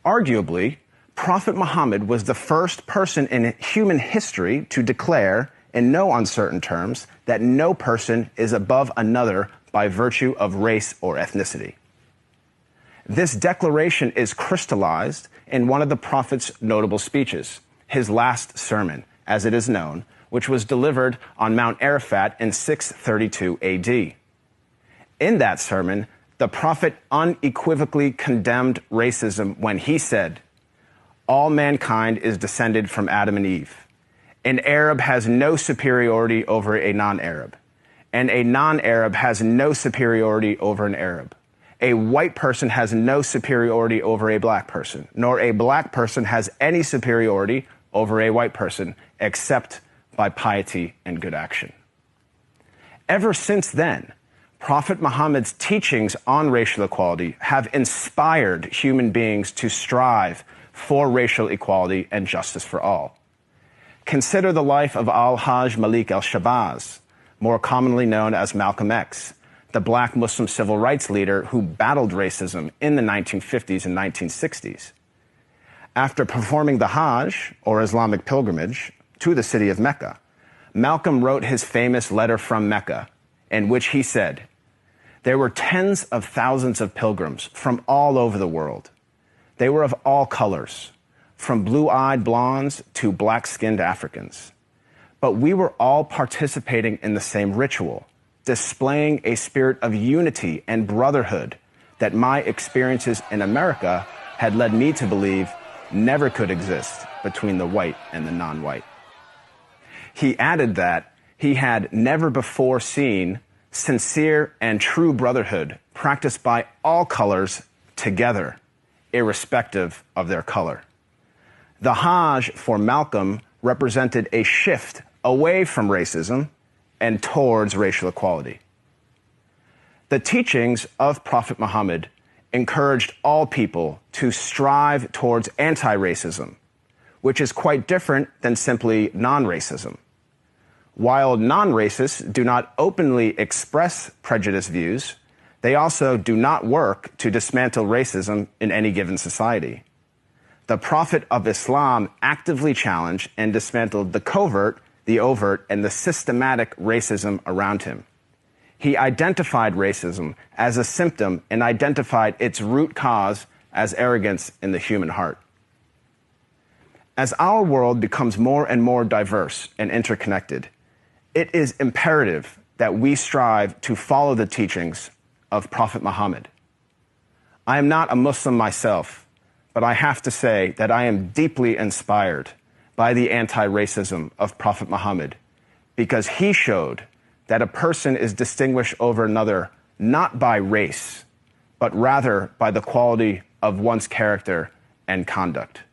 Arguably, Prophet Muhammad was the first person in human history to declare, in no uncertain terms, that no person is above another by virtue of race or ethnicity. This declaration is crystallized in one of the Prophet's notable speeches, his last sermon, as it is known, which was delivered on Mount Arafat in 632 AD. In that sermon, the Prophet unequivocally condemned racism when he said, "All mankind is descended from Adam and Eve. An Arab has no superiority over a non-Arab, and a non-Arab has no superiority over an Arab. A white person has no superiority over a black person, nor a black person has any superiority over a white person, except by piety and good action." Ever since then, Prophet Muhammad's teachings on racial equality have inspired human beings to strive for racial equality and justice for all. Consider the life of Al-Hajj Malik al-Shabazz, more commonly known as Malcolm X, the black Muslim civil rights leader who battled racism in the 1950s and 1960s. After performing the Hajj, or Islamic pilgrimage, to the city of Mecca, Malcolm wrote his famous letter from Mecca, in which he said, "There were tens of thousands of pilgrims from all over the world. They were of all colors, from blue-eyed blondes to black-skinned Africans. But we were all participating in the same ritual, displaying a spirit of unity and brotherhood that my experiences in America had led me to believe never could exist between the white and the non-white." He added that he had never before seen sincere and true brotherhood practiced by all colors together, irrespective of their color. The Hajj for Malcolm represented a shift away from racism and towards racial equality. The teachings of Prophet Muhammad encouraged all people to strive towards anti-racism, which is quite different than simply non-racism. While non-racists do not openly express prejudiced views, they also do not work to dismantle racism in any given society. The Prophet of Islam actively challenged and dismantled the covert, the overt, and the systematic racism around him. He identified racism as a symptom and identified its root cause as arrogance in the human heart. As our world becomes more and more diverse and interconnected, it is imperative that we strive to follow the teachings of Prophet Muhammad. I am not a Muslim myself, but I have to say that I am deeply inspired by the anti-racism of Prophet Muhammad, because he showed that a person is distinguished over another not by race, but rather by the quality of one's character and conduct.